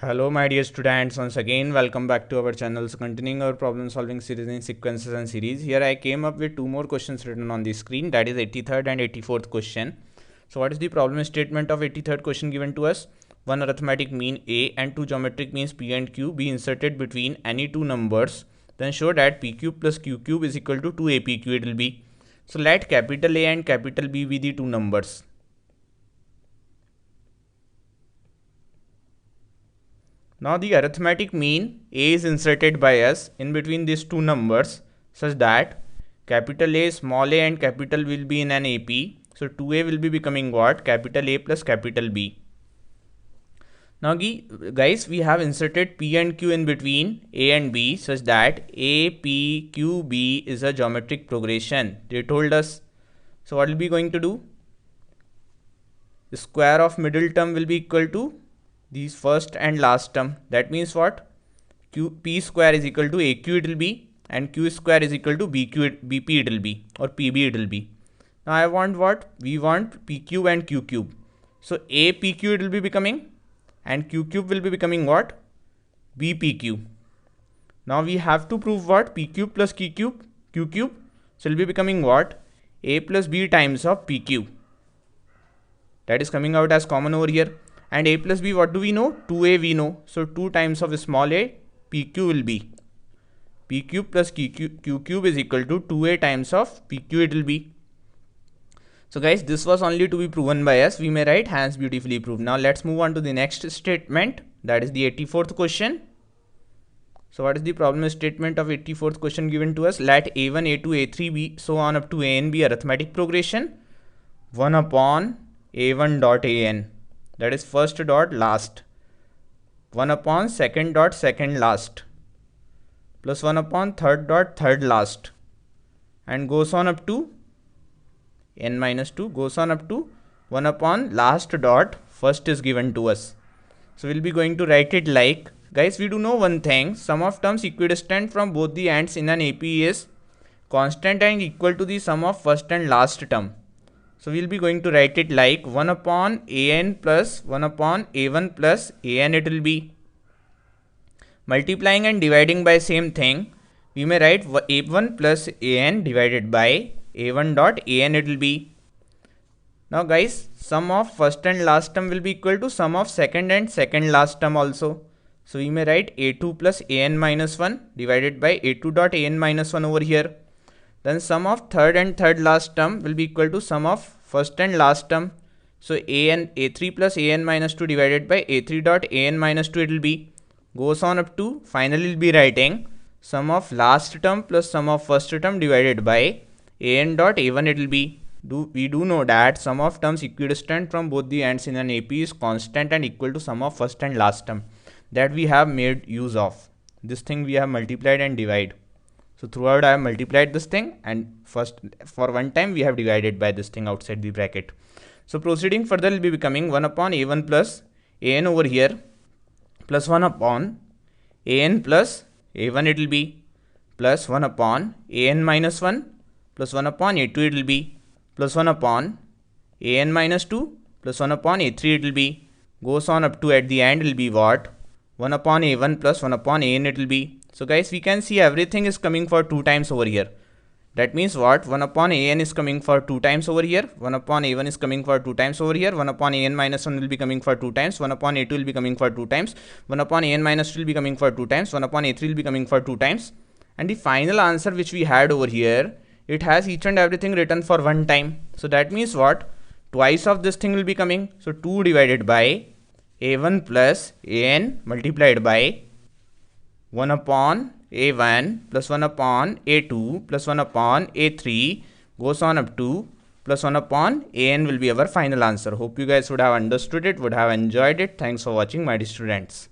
Hello my dear students, once again welcome back to our channel. So continuing our problem solving series in sequences and series. Here I came up with two more questions written on the screen, that is 83rd and 84th question. So what is the problem statement of 83rd question given to us? One arithmetic mean A and two geometric means P and Q be inserted between any two numbers, then show that P cube plus Q cube is equal to 2APQ it will be. So let capital A and capital B be the two numbers. Now the arithmetic mean A is inserted by us in between these two numbers such that capital A, small a and capital will be in an AP. So 2A will be becoming what? Capital A plus capital B. Now guys, we have inserted P and Q in between A and B such that A, P, Q, B is a geometric progression. They told us. So what will be going to do? The square of middle term will be equal to these first and last term. That means what? P square is equal to AQ it will be, and Q square is equal to BP it will be, or PB it will be. Now I want what? We want P cube and Q cube. So A P Q it will be becoming, and Q cube will be becoming what? BPQ. Now we have to prove what? P cube plus Q cube. So it will be becoming what? A plus B times of PQ. That is coming out as common over here. And A plus B, what do we know? 2A we know. So 2 times of small a, PQ will be. P cube plus Q cube is equal to 2A times of PQ it will be. So guys, this was only to be proven by us. We may write hence beautifully proved. Now let's move on to the next statement. That is the 84th question. So what is the problem statement of 84th question given to us? Let A1, A2, A3 be so on up to AN be arithmetic progression 1 upon A1 dot AN. That is first dot last, 1 upon second dot second last, plus 1 upon third dot third last, and goes on up to n minus 2, goes on up to 1 upon last dot first is given to us. So we'll be going to write it like, guys, we do know one thing, sum of terms equidistant from both the ends in an AP is constant and equal to the sum of first and last term. So we'll be going to write it like 1 upon AN plus 1 upon A1 plus AN it will be. Multiplying and dividing by same thing, we may write A1 plus AN divided by A1 dot AN it will be. Now guys, sum of first and last term will be equal to sum of second and second last term also. So we may write A2 plus AN minus 1 divided by A2 dot AN minus 1 over here. Then sum of third and third last term will be equal to sum of first and last term. So A3 plus AN minus 2 divided by A3 dot AN minus 2 it will be. Goes on up to, finally we'll be writing sum of last term plus sum of first term divided by AN dot A1 it will be. We do know that sum of terms equidistant from both the ends in an AP is constant and equal to sum of first and last term. That we have made use of. This thing we have multiplied and divided. So throughout I have multiplied this thing, and first for one time we have divided by this thing outside the bracket. So proceeding further will be becoming 1 upon A1 plus AN over here plus 1 upon AN plus A1 it will be plus 1 upon AN minus 1 plus 1 upon A2 it will be plus 1 upon AN minus 2 plus 1 upon A3 it will be. Goes on up to at the end will be what? 1 upon A1 plus 1 upon AN it will be. So guys, we can see everything is coming for 2 times over here. That means what? 1 upon AN is coming for 2 times over here. 1 upon A1 is coming for 2 times over here. 1 upon AN minus 1 will be coming for 2 times. 1 upon A2 will be coming for 2 times. 1 upon AN minus 2 will be coming for 2 times. 1 upon A3 will be coming for 2 times. And the final answer which we had over here, it has each and everything written for 1 time. So that means what? Twice of this thing will be coming. So 2 divided by A1 plus AN multiplied by 1 upon A1 plus 1 upon A2 plus 1 upon A3 goes on up to plus 1 upon AN will be our final answer. Hope you guys would have understood it, would have enjoyed it. Thanks for watching, my dear students.